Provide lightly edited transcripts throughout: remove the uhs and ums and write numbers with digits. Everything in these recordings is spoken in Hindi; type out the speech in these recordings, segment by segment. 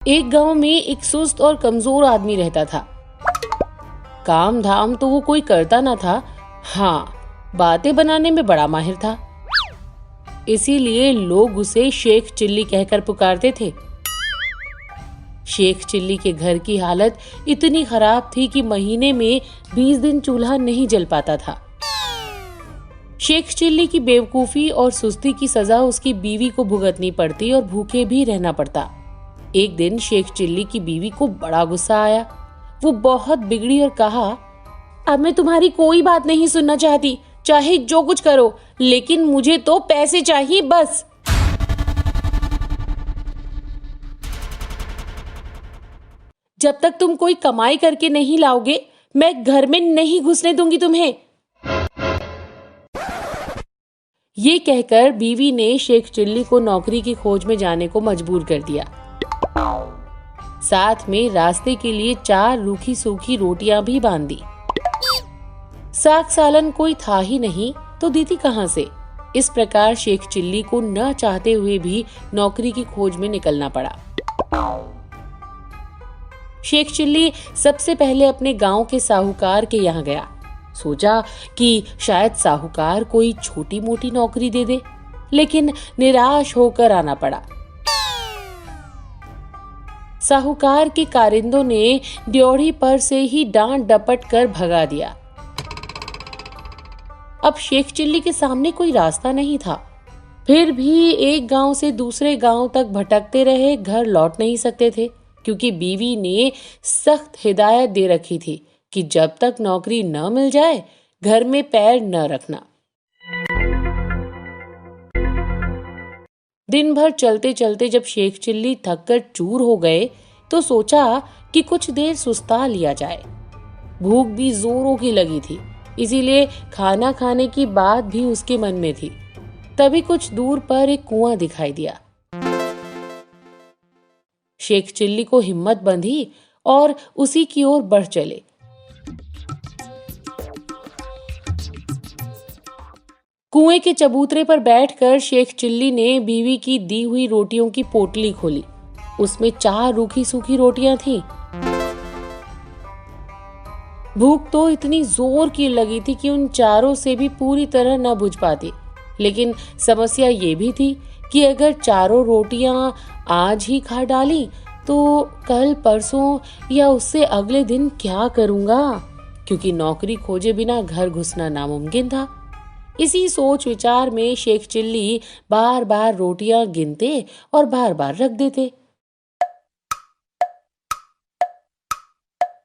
एक गांव में एक सुस्त और कमजोर आदमी रहता था। काम धाम तो वो कोई करता ना था, हाँ, बातें बनाने में बड़ा माहिर था। इसीलिए लोग उसे शेख चिल्ली कहकर पुकारते थे। शेख चिल्ली के घर की हालत इतनी खराब थी कि महीने में 20 दिन चूल्हा नहीं जल पाता था। शेख चिल्ली की बेवकूफी और सुस्ती की सजा उसकी बीवी को भुगतनी पड़ती और भूखे भी रहना पड़ता। एक दिन शेख चिल्ली की बीवी को बड़ा गुस्सा आया। वो बहुत बिगड़ी और कहा, अब मैं तुम्हारी कोई बात नहीं सुनना चाहती, चाहे जो कुछ करो, लेकिन मुझे तो पैसे चाहिए बस। जब तक तुम कोई कमाई करके नहीं लाओगे, मैं घर में नहीं घुसने दूंगी तुम्हें। ये कहकर बीवी ने शेख चिल्ली को नौकरी की खोज में जाने को मजबूर कर दिया। साथ में रास्ते के लिए 4 रूखी सूखी रोटियां भी बांध दी। साग सालन कोई था ही नहीं तो दी थी कहां से। इस प्रकार शेख चिल्ली को न चाहते हुए भी नौकरी की खोज में निकलना पड़ा। शेख चिल्ली सबसे पहले अपने गांव के साहूकार के यहाँ गया। सोचा कि शायद साहूकार कोई छोटी मोटी नौकरी दे दे, लेकिन निराश होकर आना पड़ा। साहूकार के कारिंदों ने ड्योढ़ी पर से ही डांट डपट कर भगा दिया। अब शेख चिल्ली के सामने कोई रास्ता नहीं था। फिर भी एक गांव से दूसरे गांव तक भटकते रहे, घर लौट नहीं सकते थे, क्योंकि बीवी ने सख्त हिदायत दे रखी थी कि जब तक नौकरी न मिल जाए घर में पैर न रखना। दिन भर चलते चलते जब शेख चिल्ली थककर चूर हो गए तो सोचा कि कुछ देर सुस्ता लिया जाए। भूख भी जोरों की लगी थी, इसीलिए खाना खाने की बात भी उसके मन में थी। तभी कुछ दूर पर एक कुआं दिखाई दिया। शेख चिल्ली को हिम्मत बंधी और उसी की ओर बढ़ चले। कुएं के चबूतरे पर बैठकर शेख चिल्ली ने बीवी की दी हुई रोटियों की पोटली खोली। उसमें 4 रूखी सूखी रोटियां थीं। भूख तो इतनी जोर की लगी थी कि उन चारों से भी पूरी तरह न बुझ पाती, लेकिन समस्या ये भी थी कि अगर चारों रोटियां आज ही खा डाली तो कल परसों या उससे अगले दिन क्या करूंगा, क्योंकि नौकरी खोजे बिना घर घुसना नामुमकिन था। इसी सोच विचार में शेख चिल्ली बार बार रोटियां गिनते और बार बार रख देते।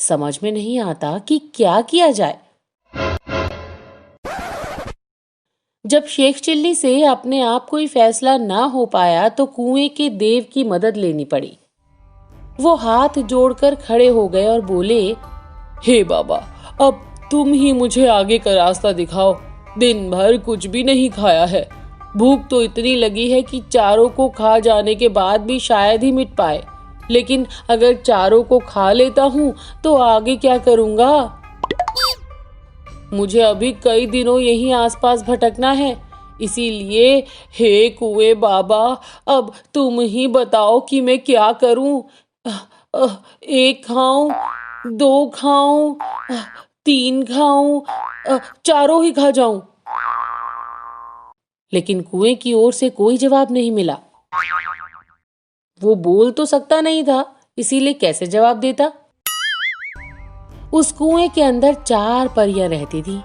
समझ में नहीं आता कि क्या किया जाए। जब शेख चिल्ली से अपने आप कोई फैसला ना हो पाया तो कुएं के देव की मदद लेनी पड़ी। वो हाथ जोड़कर खड़े हो गए और बोले, हे बाबा, अब तुम ही मुझे आगे का रास्ता दिखाओ। दिन भर कुछ भी नहीं खाया है। भूख तो इतनी लगी है कि चारों को खा जाने के बाद भी शायद ही मिट पाए, लेकिन अगर चारों को खा लेता हूँ तो आगे क्या करूँगा। मुझे अभी कई दिनों यहीं आसपास भटकना है, इसीलिए हे कुएं बाबा, अब तुम ही बताओ कि मैं क्या करूँ। 1 खाऊं, 2 खाऊं, 3 खाऊं, चारों ही खा जाऊं। लेकिन कुएं की ओर से कोई जवाब नहीं मिला। वो बोल तो सकता नहीं था, इसीलिए कैसे जवाब देता। उस कुएं के अंदर 4 परियां रहती थी।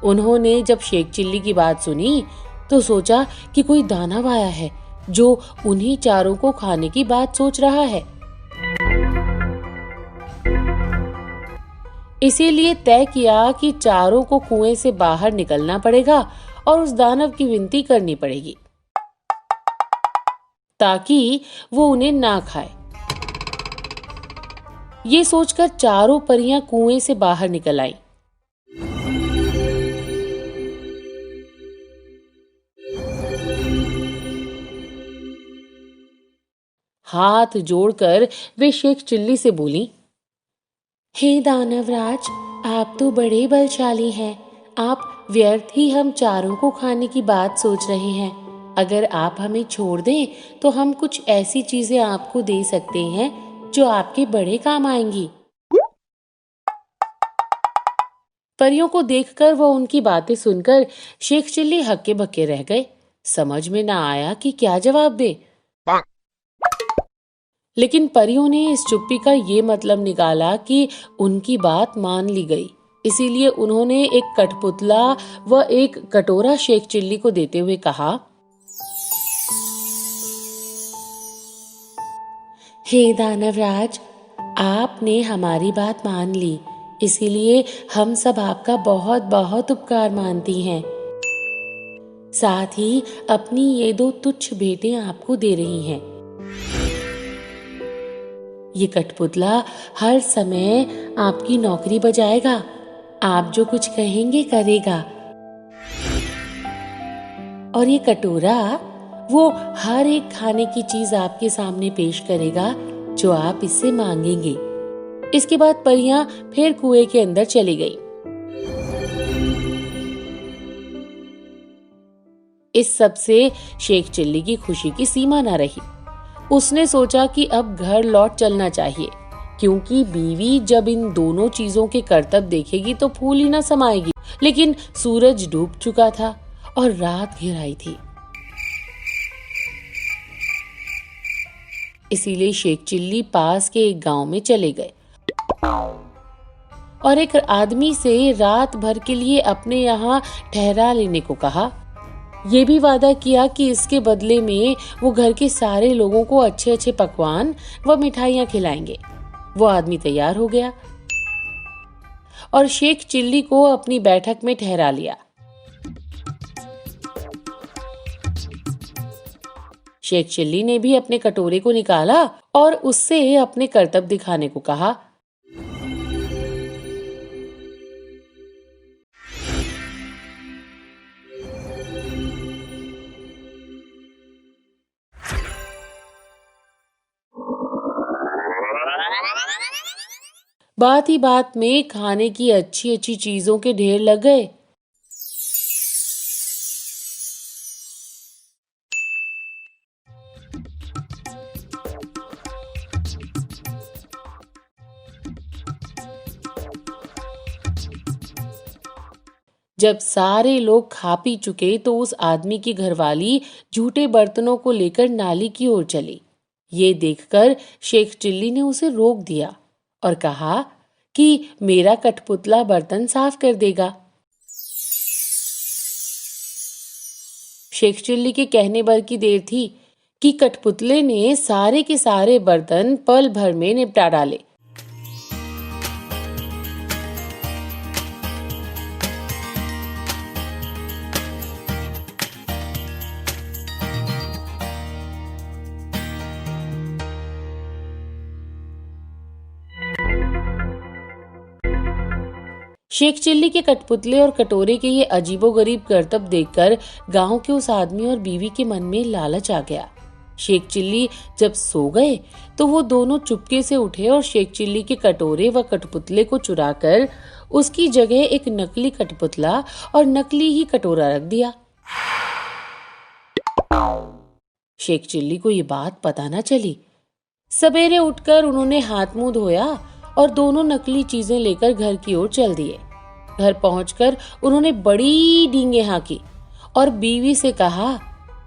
उन्होंने जब शेख चिल्ली की बात सुनी तो सोचा कि कोई दानव आया है जो उन्हीं चारों को खाने की बात सोच रहा है। इसीलिए तय किया कि चारों को कुएं से बाहर निकलना पड़ेगा और उस दानव की विनती करनी पड़ेगी ताकि वो उन्हें ना खाए। ये सोचकर चारों परियां कुएं से बाहर निकल आईं। हाथ जोड़कर वे शेख चिल्ली से बोली, हे दानवराज, आप तो बड़े बलशाली हैं। आप व्यर्थ ही हम चारों को खाने की बात सोच रहे हैं। अगर आप हमें छोड़ दें तो हम कुछ ऐसी चीजें आपको दे सकते हैं जो आपके बड़े काम आएंगी। परियों को देखकर व उनकी बातें सुनकर शेख चिल्ली हक्के बक्के रह गए। समझ में ना आया कि क्या जवाब दे। लेकिन परियों ने इस चुप्पी का ये मतलब निकाला कि उनकी बात मान ली गई। इसीलिए उन्होंने एक कठपुतला व एक कटोरा शेख चिल्ली को देते हुए कहा, हे दानवराज, आपने हमारी बात मान ली, इसीलिए हम सब आपका बहुत बहुत उपकार मानती हैं। साथ ही अपनी ये 2 तुच्छ भेंटें आपको दे रही हैं। ये कठपुतला हर समय आपकी नौकरी बजाएगा, आप जो कुछ कहेंगे करेगा। और ये कटोरा वो हर एक खाने की चीज आपके सामने पेश करेगा जो आप इससे मांगेंगे। इसके बाद परियां फिर कुएं के अंदर चली गईं। इस सब से शेख चिल्ली की खुशी की सीमा न रही। उसने सोचा कि अब घर लौट चलना चाहिए, क्योंकि बीवी जब इन दोनों चीजों के करतब देखेगी तो फूल ही न समाएगी। लेकिन सूरज डूब चुका था और रात घिर आई थी। इसीलिए शेख चिल्ली पास के एक गांव में चले गए और एक आदमी से रात भर के लिए अपने यहाँ ठहरा लेने को कहा। ये भी वादा किया कि इसके बदले में वो घर के सारे लोगों को अच्छे अच्छे पकवान व मिठाइयाँ खिलाएंगे। वो आदमी तैयार हो गया और शेख चिल्ली को अपनी बैठक में ठहरा लिया। शेख चिल्ली ने भी अपने कटोरे को निकाला और उससे अपने करतब दिखाने को कहा। बात ही बात में खाने की अच्छी अच्छी चीजों के ढेर लग गए। जब सारे लोग खा पी चुके तो उस आदमी की घरवाली झूठे बर्तनों को लेकर नाली की ओर चली। ये देखकर शेख चिल्ली ने उसे रोक दिया और कहा कि मेरा कठपुतला बर्तन साफ कर देगा। शेख चिल्ली के कहने भर की देर थी कि कठपुतले ने सारे के सारे बर्तन पल भर में निपटा डाले। शेख चिल्ली के कठपुतले और कटोरे के ये अजीबोगरीब करतब देखकर गांव के उस आदमी और बीवी के मन में लालच आ गया। शेख चिल्ली जब सो गए तो वो दोनों चुपके से उठे और शेख चिल्ली के कटोरे व कठपुतले को चुराकर उसकी जगह एक नकली कठपुतला और नकली ही कटोरा रख दिया। शेख चिल्ली को ये बात पता न चली। सवेरे उठकर उन्होंने हाथ मुंह धोया और दोनों नकली चीजें लेकर घर की ओर चल दिए। घर पहुंचकर उन्होंने बड़ी डींगे हाँकी और बीवी से कहा,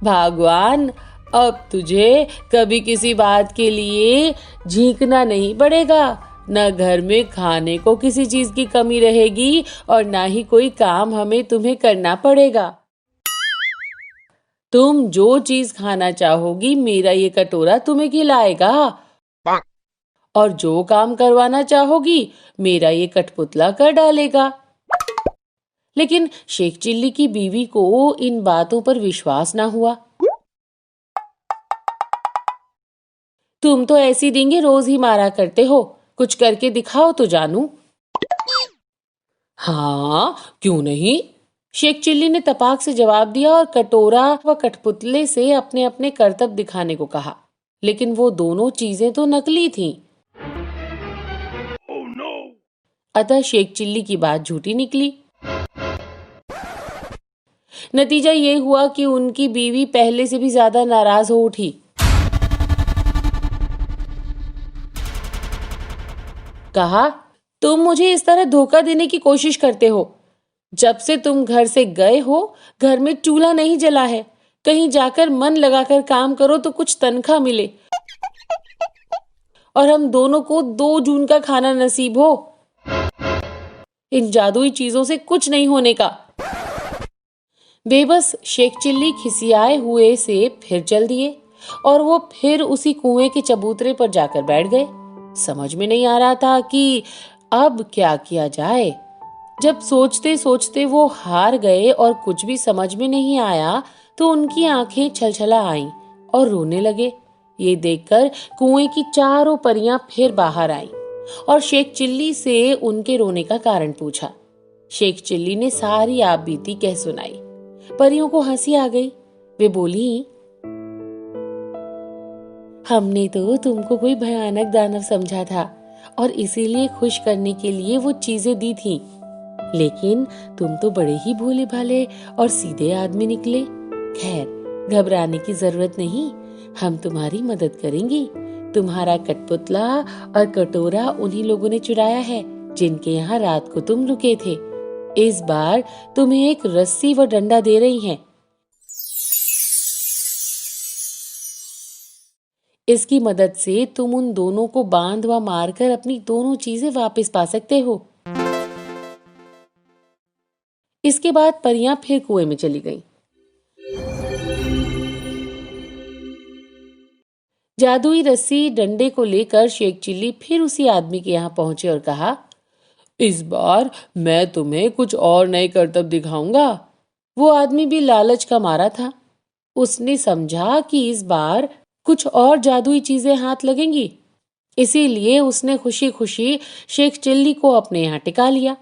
भगवान, अब तुझे कभी किसी बात के लिए झींकना नहीं पड़ेगा। न घर में खाने को किसी चीज की कमी रहेगी और ना ही कोई काम हमें तुम्हें करना पड़ेगा। तुम जो चीज खाना चाहोगी मेरा ये कटोरा तुम्हें खिलाएगा और जो काम करवाना चाहोगी मेरा ये कठपुतला कर डालेगा। लेकिन शेख चिल्ली की बीवी को इन बातों पर विश्वास ना हुआ। तुम तो ऐसी डींगे रोज ही मारा करते हो, कुछ करके दिखाओ तो जानूं। हाँ, क्यों नहीं? शेख चिल्ली ने तपाक से जवाब दिया और कटोरा व कठपुतले से अपने अपने करतब दिखाने को कहा। लेकिन वो दोनों चीजें तो नकली थीं। अतः शेख चिल्ली की बात झूठी निकली। नतीजा ये हुआ कि उनकी बीवी पहले से भी ज्यादा नाराज हो उठी। कहा, तुम मुझे इस तरह धोखा देने की कोशिश करते हो। जब से तुम घर से गए हो, घर में चूल्हा नहीं जला है। कहीं जाकर मन लगाकर काम करो तो कुछ तनख्वाह मिले और हम दोनों को 2 जून का खाना नसीब हो। इन जादुई चीजों से कुछ नहीं होने का। बेबस शेख चिल्ली खिसियाए हुए से फिर चल दिए और वो फिर उसी कुएं के चबूतरे पर जाकर बैठ गए। समझ में नहीं आ रहा था कि अब क्या किया जाए। जब सोचते सोचते वो हार गए और कुछ भी समझ में नहीं आया तो उनकी आंखें छलछला आईं और रोने लगे। ये देखकर कुएं की चारों परियां फिर बाहर आईं और शेख चिल्ली से उनके रोने का कारण पूछा। शेख चिल्ली ने सारी आप बीती कह सुनाई। परियों को हंसी आ गई। वे बोली, हमने तो तुमको कोई भयानक दानव समझा था और इसीलिए खुश करने के लिए वो चीजें दी थी, लेकिन तुम तो बड़े ही भोले भाले और सीधे आदमी निकले। खैर, घबराने की जरूरत नहीं, हम तुम्हारी मदद करेंगे। तुम्हारा कठपुतला और कटोरा उन्हीं लोगों ने चुराया है जिनके यहाँ रात को तुम रुके थे। इस बार तुम्हें एक रस्सी व डंडा दे रही हैं। इसकी मदद से तुम उन दोनों को बांध व मारकर अपनी दोनों चीजें वापस पा सकते हो। इसके बाद परियां फिर कुएं में चली गईं। जादुई रस्सी डंडे को लेकर शेख चिल्ली फिर उसी आदमी के यहाँ पहुंचे और कहा, इस बार मैं तुम्हें कुछ और नए करतब दिखाऊंगा। वो आदमी भी लालच का मारा था। उसने समझा कि इस बार कुछ और जादुई चीजें हाथ लगेंगी, इसीलिए उसने खुशी खुशी शेख चिल्ली को अपने यहाँ टिका लिया।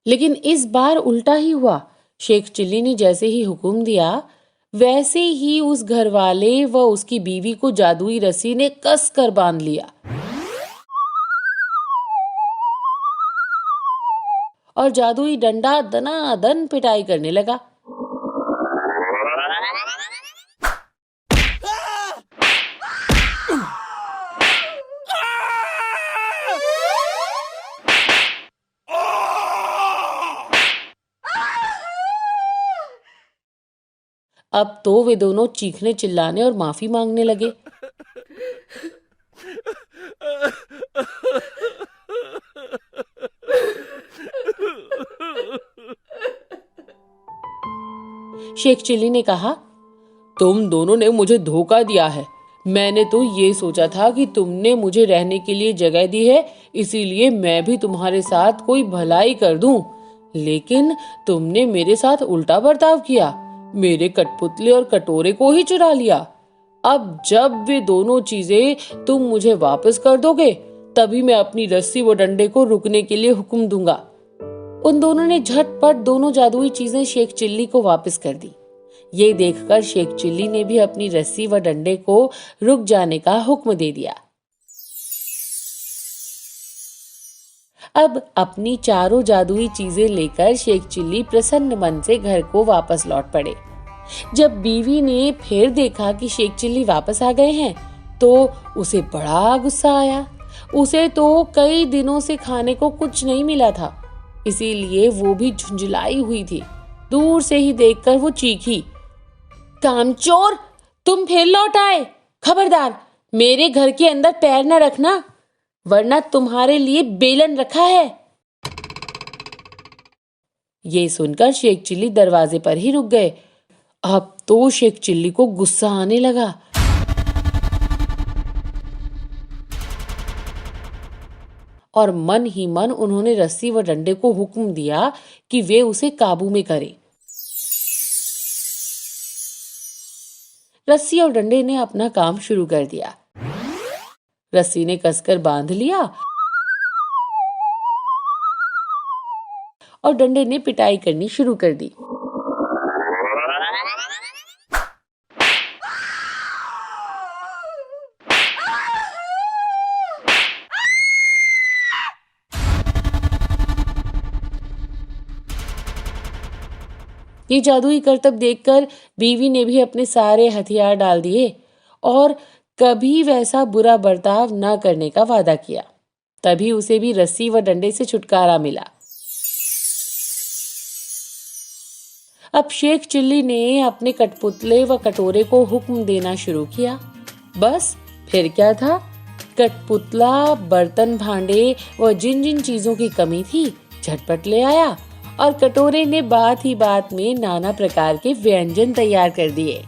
लेकिन इस बार उल्टा ही हुआ। शेख चिल्ली ने जैसे ही हुक्म दिया, वैसे ही उस घरवाले व उसकी बीवी को जादुई रस्सी ने कस कर बांध लिया और जादुई डंडा दनादन पिटाई करने लगा। अब तो वे दोनों चीखने चिल्लाने और माफी मांगने लगे। शेख चिल्ली ने कहा, तुम दोनों ने मुझे धोखा दिया है। मैंने तो ये सोचा था कि तुमने मुझे रहने के लिए जगह दी है, इसीलिए मैं भी तुम्हारे साथ कोई भलाई कर दूं। लेकिन तुमने मेरे साथ उल्टा बर्ताव किया, मेरे कठपुतले और कटोरे को ही चुरा लिया। अब जब वे दोनों चीजें तुम मुझे वापस कर दोगे, तभी मैं अपनी रस्सी व डंडे को रुकने के लिए हुक्म दूंगा। उन दोनों ने झटपट दोनों जादुई चीजें शेख चिल्ली को वापस कर दी। ये देखकर शेख चिल्ली ने भी अपनी रस्सी व डंडे को रुक जाने का हुक्म दे दिया। अब अपनी चारों जादुई चीजें लेकर शेख चिल्ली प्रसन्न मन से घर को वापस लौट पड़े। जब बीवी ने फिर देखा कि शेख चिल्ली वापस आ गए हैं, तो उसे बड़ा गुस्सा आया। उसे तो कई दिनों से खाने को कुछ नहीं मिला था, इसीलिए वो भी झुंझुलाई हुई थी। दूर से ही देखकर वो चीखी, कामचोर, तुम फिर लौट आए। खबरदार, मेरे घर के अंदर पैर न रखना, वरना तुम्हारे लिए बेलन रखा है। ये सुनकर शेख चिल्ली दरवाजे पर ही रुक गए। अब तो शेख चिल्ली को गुस्सा आने लगा। और मन ही मन उन्होंने रस्सी व डंडे को हुक्म दिया कि वे उसे काबू में करें। रस्सी और डंडे ने अपना काम शुरू कर दिया। रस्सी ने कसकर बांध लिया और डंडे ने पिटाई करनी शुरू कर दी। ये जादुई करतब देखकर बीवी ने भी अपने सारे हथियार डाल दिए और कभी वैसा बुरा बर्ताव न करने का वादा किया। तभी उसे भी रस्सी व डंडे से छुटकारा मिला। अब शेख चिल्ली ने अपने कठपुतले व कटोरे को हुक्म देना शुरू किया। बस फिर क्या था, कठपुतला बर्तन भांडे व जिन जिन चीजों की कमी थी झटपट ले आया और कटोरे ने बात ही बात में नाना प्रकार के व्यंजन तैयार कर दिए।